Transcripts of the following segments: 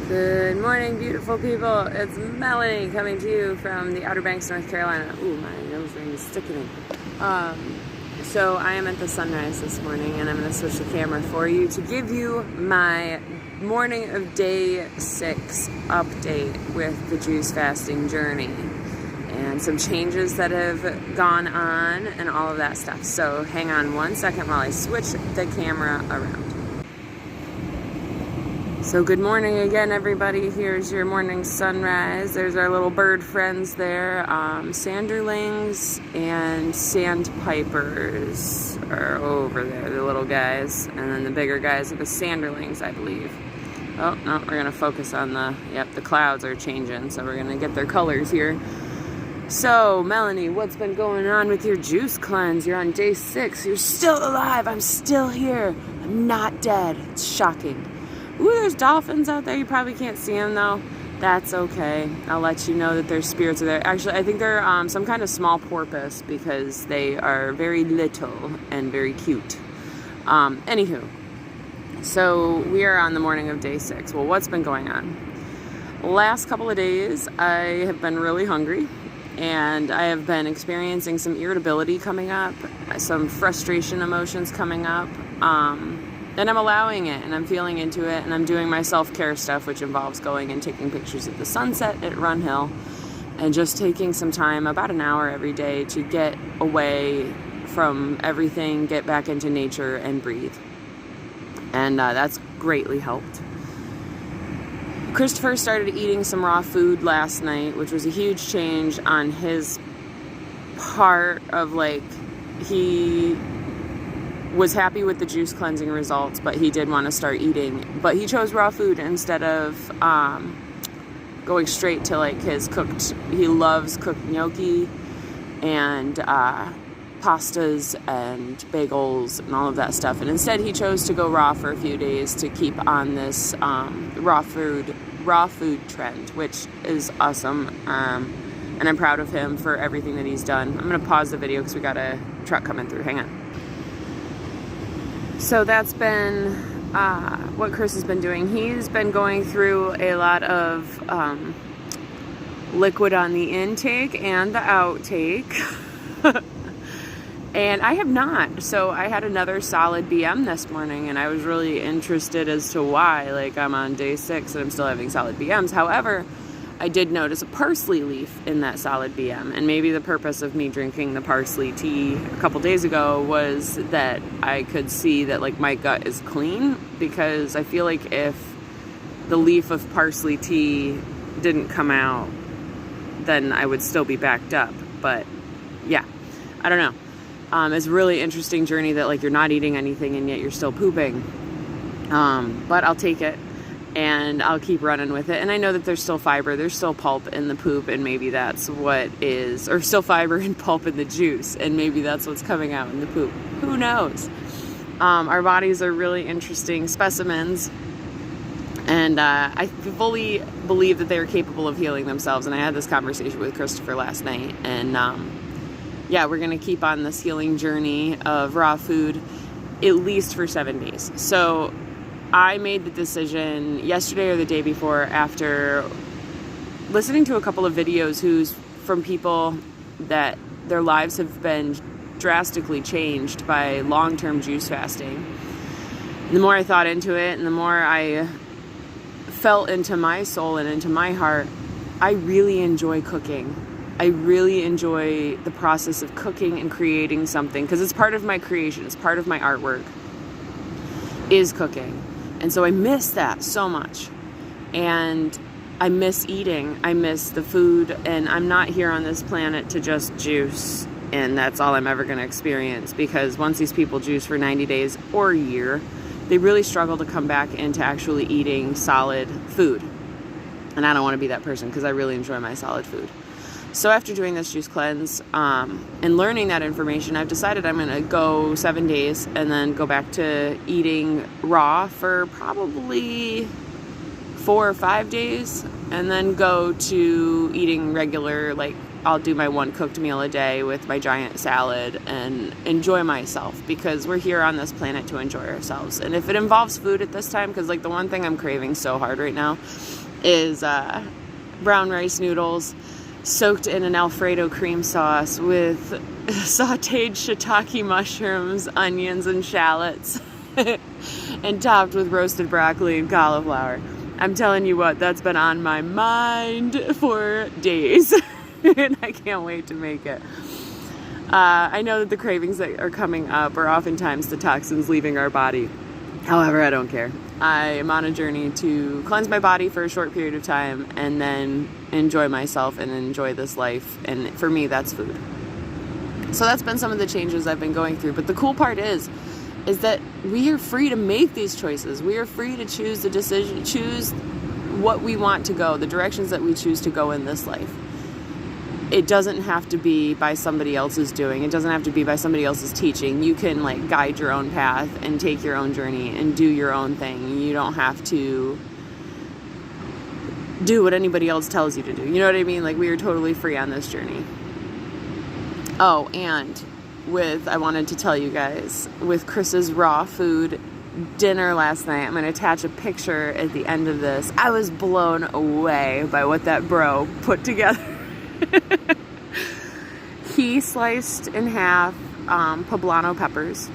Good morning, beautiful people. It's Melanie coming to you from the Outer Banks, North Carolina. Ooh, my nose ring is sticking. So I am at the sunrise this morning, and I'm going to switch the camera for you to give you my morning of day 6 update with the juice fasting journey and some changes that have gone on and all of that stuff. So hang on one second while I switch the camera around. So good morning again, everybody. Here's your morning sunrise. There's our little bird friends there. Sanderlings and sandpipers are over there, the little guys. And then the bigger guys are the sanderlings, I believe. Oh, no, we're going to focus on the clouds are changing, so we're going to get their colors here. So, Melanie, what's been going on with your juice cleanse? You're on day 6. You're still alive. I'm still here. I'm not dead. It's shocking. Ooh, there's dolphins out there. You probably can't see them, though. That's okay. I'll let you know that their spirits are there. Actually, I think they're some kind of small porpoise because they are very little and very cute. Anywho, so we are on the morning of day 6. Well, what's been going on? Last couple of days, I have been really hungry, and I have been experiencing some irritability coming up, some frustration emotions coming up. And I'm allowing it, and I'm feeling into it, and I'm doing my self-care stuff, which involves going and taking pictures of the sunset at Run Hill, and just taking some time, about an hour every day, to get away from everything, get back into nature, and breathe. And that's greatly helped. Christopher started eating some raw food last night, which was a huge change on his part of, he was happy with the juice cleansing results, but he did want to start eating. But he chose raw food instead of going straight to his cooked. He loves cooked gnocchi and pastas and bagels and all of that stuff. And instead he chose to go raw for a few days to keep on this raw food trend, which is awesome. And I'm proud of him for everything that he's done. I'm going to pause the video because we got a truck coming through. Hang on. So that's been what Chris has been doing. He's been going through a lot of liquid on the intake and the outtake. And I have not. So I had another solid BM this morning, and I was really interested as to why. I'm on day 6 and I'm still having solid BMs. However, I did notice a parsley leaf in that solid BM, and maybe the purpose of me drinking the parsley tea a couple days ago was that I could see that my gut is clean, because I feel like if the leaf of parsley tea didn't come out, then I would still be backed up. But yeah, I don't know. It's a really interesting journey that you're not eating anything and yet you're still pooping. But I'll take it. And I'll keep running with it. And I know that there's still fiber, there's still pulp in the poop, and maybe that's what is, or still fiber and pulp in the juice, and maybe that's what's coming out in the poop. Who knows? Our bodies are really interesting specimens, and I fully believe that they are capable of healing themselves. And I had this conversation with Christopher last night, and we're going to keep on this healing journey of raw food at least for 7 days. So I made the decision yesterday or the day before, after listening to a couple of videos from people that their lives have been drastically changed by long-term juice fasting. And the more I thought into it, and the more I felt into my soul and into my heart, I really enjoy cooking. I really enjoy the process of cooking and creating something, because it's part of my creation, it's part of my artwork, is cooking. And so I miss that so much. And I miss eating. I miss the food. And I'm not here on this planet to just juice. And that's all I'm ever going to experience. Because once these people juice for 90 days or a year, they really struggle to come back into actually eating solid food. And I don't want to be that person, because I really enjoy my solid food. So after doing this juice cleanse and learning that information, I've decided I'm going to go 7 days and then go back to eating raw for probably 4 or 5 days, and then go to eating regular I'll do my one cooked meal a day with my giant salad and enjoy myself, because we're here on this planet to enjoy ourselves. And if it involves food at this time, because like the one thing I'm craving so hard right now is brown rice noodles soaked in an Alfredo cream sauce with sauteed shiitake mushrooms, onions, and shallots, and topped with roasted broccoli and cauliflower. I'm telling you what, that's been on my mind for days, and I can't wait to make it. I know that the cravings that are coming up are oftentimes the toxins leaving our body. However, I don't care. I am on a journey to cleanse my body for a short period of time and then enjoy myself and enjoy this life. And for me, that's food. So that's been some of the changes I've been going through. But the cool part is that we are free to make these choices. We are free to choose the decision, choose what we want to go, the directions that we choose to go in this life. It doesn't have to be by somebody else's doing. It doesn't have to be by somebody else's teaching. You can like guide your own path and take your own journey and do your own thing. You don't have to do what anybody else tells you to do. You know what I mean? Like, we are totally free on this journey. Oh, and I wanted to tell you guys, with Chris's raw food dinner last night, I'm going to attach a picture at the end of this. I was blown away by what that bro put together. He sliced in half poblano peppers.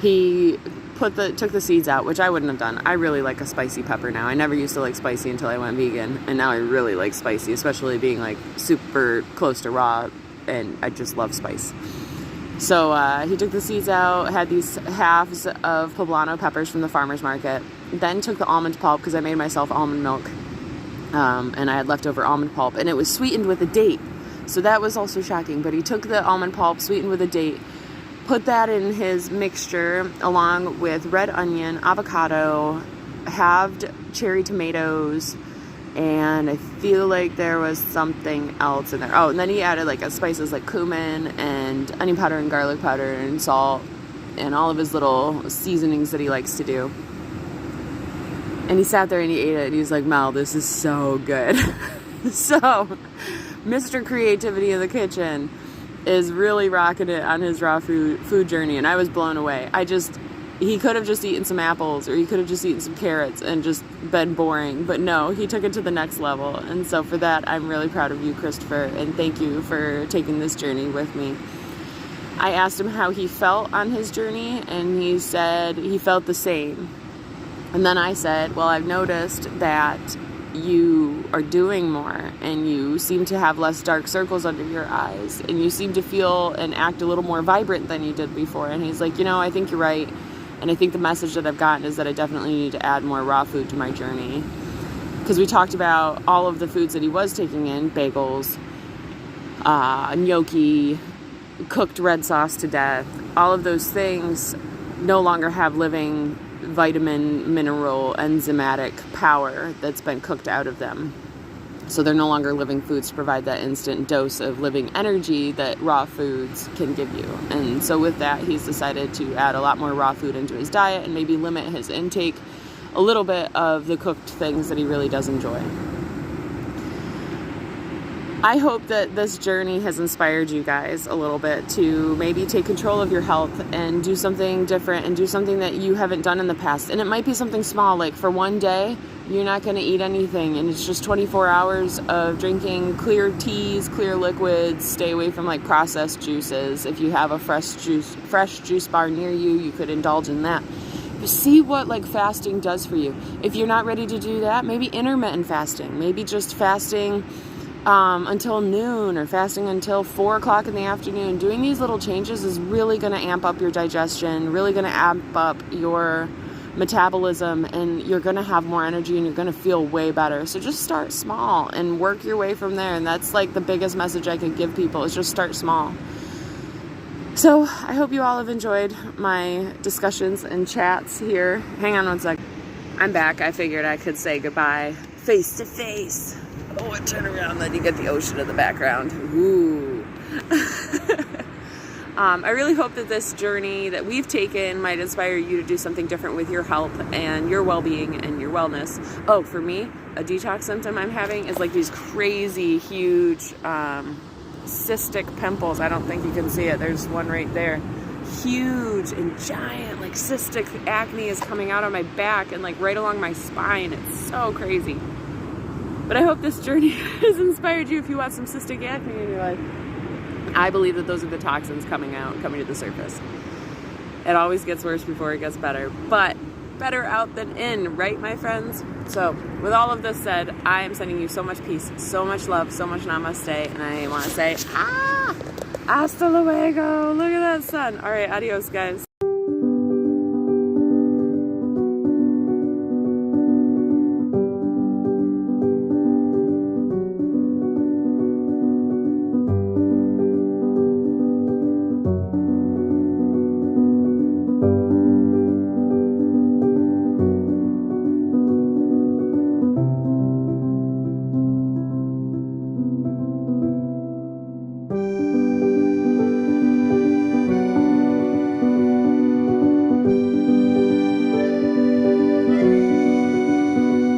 He took the seeds out, which I wouldn't have done. I really like a spicy pepper now. I never used to like spicy until I went vegan, and now I really like spicy, especially being like super close to raw, and I just love spice. So he took the seeds out, had these halves of poblano peppers from the farmer's market, then took the almond pulp, because I made myself almond milk, and I had leftover almond pulp, and it was sweetened with a date. So that was also shocking. But he took the almond pulp, sweetened with a date, put that in his mixture along with red onion, avocado, halved cherry tomatoes, and I feel like there was something else in there. Oh, and then he added like spices like cumin and onion powder and garlic powder and salt and all of his little seasonings that he likes to do. And he sat there and he ate it, and he was like, Mel, this is so good. So Mr. Creativity in the kitchen is really rocking it on his raw food journey, and I was blown away. He could have just eaten some apples, or he could have just eaten some carrots and just been boring, but no, he took it to the next level. And so for that, I'm really proud of you, Christopher, and thank you for taking this journey with me. I asked him how he felt on his journey, and he said he felt the same. And then I said, well, I've noticed that you are doing more, and you seem to have less dark circles under your eyes, and you seem to feel and act a little more vibrant than you did before. And he's like, I think you're right. And I think the message that I've gotten is that I definitely need to add more raw food to my journey. Because we talked about all of the foods that he was taking in, bagels, gnocchi, cooked red sauce to death. All of those things no longer have living vitamin, mineral, enzymatic power that's been cooked out of them. So they're no longer living foods to provide that instant dose of living energy that raw foods can give you. And so with that, he's decided to add a lot more raw food into his diet and maybe limit his intake a little bit of the cooked things that he really does enjoy. I hope that this journey has inspired you guys a little bit to maybe take control of your health and do something different and do something that you haven't done in the past. And it might be something small, like for one day, you're not going to eat anything, and it's just 24 hours of drinking clear teas, clear liquids. Stay away from like processed juices. If you have a fresh juice bar near you, you could indulge in that. But see what like fasting does for you. If you're not ready to do that, maybe intermittent fasting, maybe just fasting until noon, or fasting until 4 o'clock in the afternoon. Doing these little changes is really going to amp up your digestion, really going to amp up your metabolism, and you're going to have more energy and you're going to feel way better. So just start small and work your way from there. And that's like the biggest message I could give people, is just start small. So I hope you all have enjoyed my discussions and chats here. Hang on one sec. I'm back. I figured I could say goodbye face to face. Oh, and turn around, then you get the ocean in the background. Ooh. I really hope that this journey that we've taken might inspire you to do something different with your health and your well-being and your your wellness. Oh, for me, a detox symptom I'm having is like these crazy huge cystic pimples. I don't think you can see it. There's one right there. Huge and giant, like cystic acne is coming out on my back and like right along my spine. It's so crazy. But I hope this journey has inspired you if you want some cystic acne in your life. I believe that those are the toxins coming to the surface. It always gets worse before it gets better, but better out than in, right, my friends? So with all of this said, I am sending you so much peace, so much love, so much namaste, and I want to say, hasta luego. Look at that sun. All right, adios, guys.